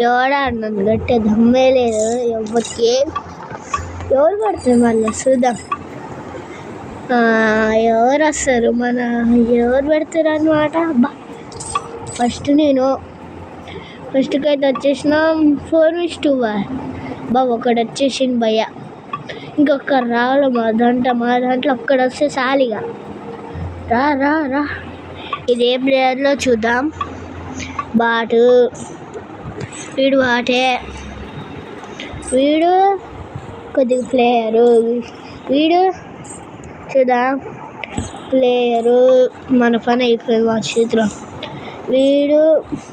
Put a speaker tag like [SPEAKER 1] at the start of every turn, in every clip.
[SPEAKER 1] ఎవడు ఆడినాను గట్టే దమ్మే లేదు ఎవరికి. ఎవరు పడతారు మళ్ళీ చూద్దాం. ఎవరు వస్తారు ఎవరు పెడతారు అనమాట. ఫస్ట్కి అయితే వచ్చేసిన 4:2 ఒకడు వచ్చేసింది భయ్య. ఇంకొకరు రావాలి మా దాంట్లో ఒక్కడ వస్తే సాలిగా రా. ఇది ఏ ప్లేయర్లో చూద్దాం. వీడు బాటే, వీడు కొద్దిగా ప్లేయరు, వీడు చూద్దాం ప్లేయరు. మన పని అయిపోయింది మా చేతిలో. వీడు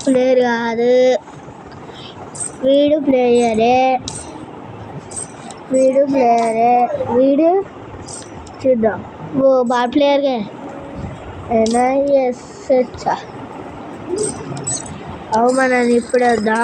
[SPEAKER 1] ప్లేయర్ కాదు, వీడు ప్లేయరే. చూద్దాం. బాగా ప్లేయర్గా NISH అవమానాన్ని ఇప్పుడు వద్దా.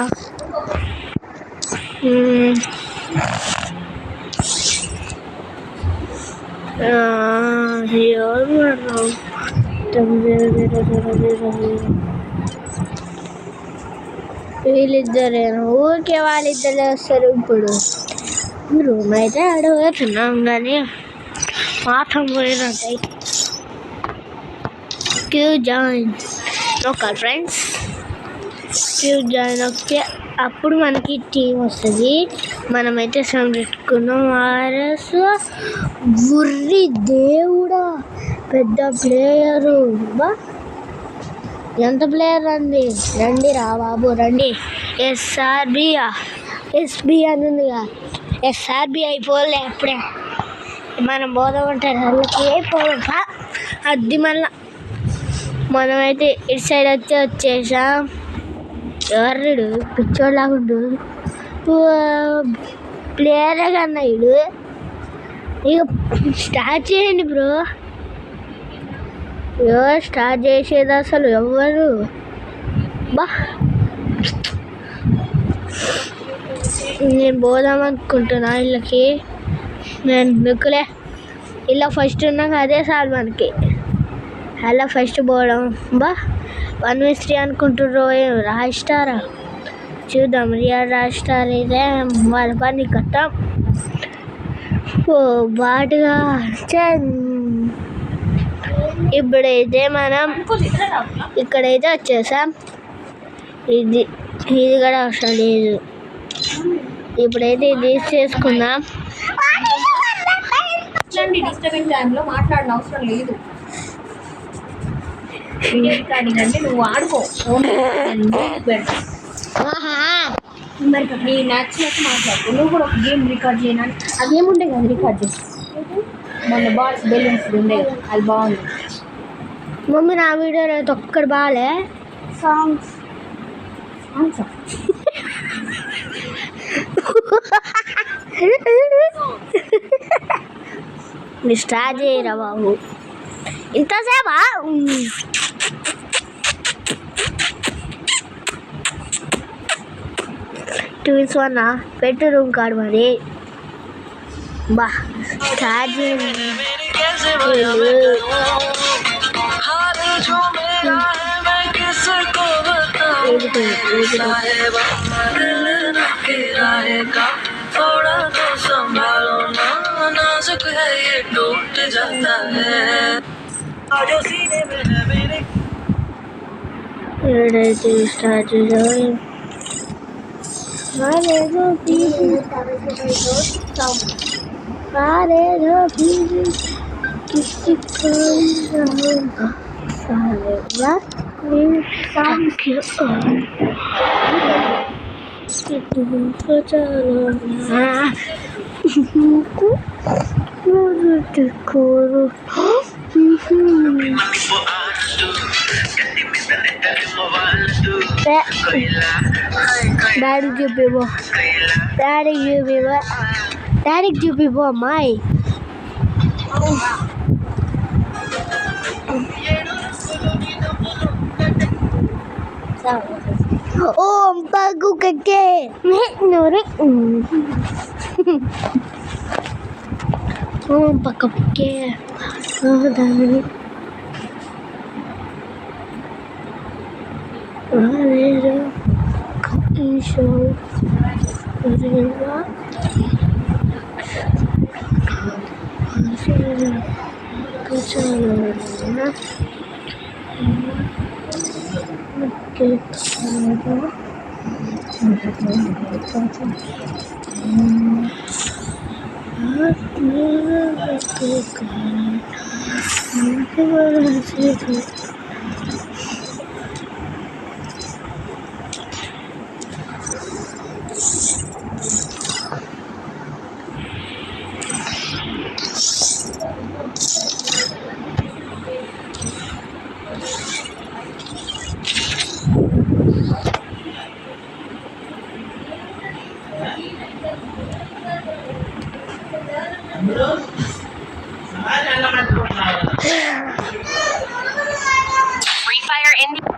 [SPEAKER 1] వీళ్ళిద్దరేనా? ఊరికే వాళ్ళిద్దరే వస్తారు. ఇప్పుడు రూమ్ అయితే అడగతున్నాం కానీ మాత్రం పోయినట్టాయి. Queue join friends, queue join okay. అప్పుడు మనకి టీం వస్తుంది. మనమైతే సమ్ పెట్టుకున్నాం. RS గుర్రి దేవుడా, పెద్ద ప్లేయరు. ఎంత ప్లేయర్ రండి రా బాబు రండి. SB అని ఉందిగా, SRB అయిపోలే అప్పుడే. మనం పోదామంటారు వాళ్ళకి అయిపోదాం. అది మళ్ళా మనమైతే ఇటు సైడ్ వచ్చేసాం. ఎవరు పిచ్చోళ్ళగుండు ప్లేయరే కన్నా ఇడు. ఇక స్టార్ట్ చేయండి బ్రో. స్టార్ట్ చేసేది అసలు ఎవరు నేను పోదాం అనుకుంటున్నా వీళ్ళకి. నేను ఎందుకులే, ఇలా ఫస్ట్ ఉన్నాక అదే సార్ మనకి. అలా ఫస్ట్ పోవడం 1v3 అనుకుంటుర్రో రాయిస్తారా చూద్దాం. రియల్ రాయిస్టార్ అయితే వాళ్ళ పని కట్టాం. బాటుగా ఇప్పుడైతే మనం ఇక్కడైతే వచ్చేసాం. ఇది కూడా అవసరం లేదు. ఇప్పుడైతే ఇది చేసుకుందాం.
[SPEAKER 2] డిస్టర్బింగ్ టైంలో మాట్లాడిన అవసరం లేదు. నువ్వు ఆడుకో. మరి నీ నచ్చినట్టు మాట్లాడుకో. నువ్వు కూడా ఒక గేమ్ రికార్డ్ చేయను. ఆ గేమ్ ఉండే కదా రికార్డ్ చేసి మొన్న బాల్స్ బెలూన్స్ ఉండే కదా, అది బాగుంది.
[SPEAKER 1] మమ్మీ నా వీడియోలో అయితే ఒక్కడు బాగాలే. సాంగ్స్ స్టార్ట్ చేయరా బాబు. ఇంతసేపా? 2-1 పెట్టు రూమ్ కార్డు మరి. స్టార్ట్ చేయండి. స్టార్ట్ చేయాలి. డాడీకి చూపిపో అమ్మాయి. Bago kake. Nuri. Pakapke. Dami.
[SPEAKER 2] Free Fire India.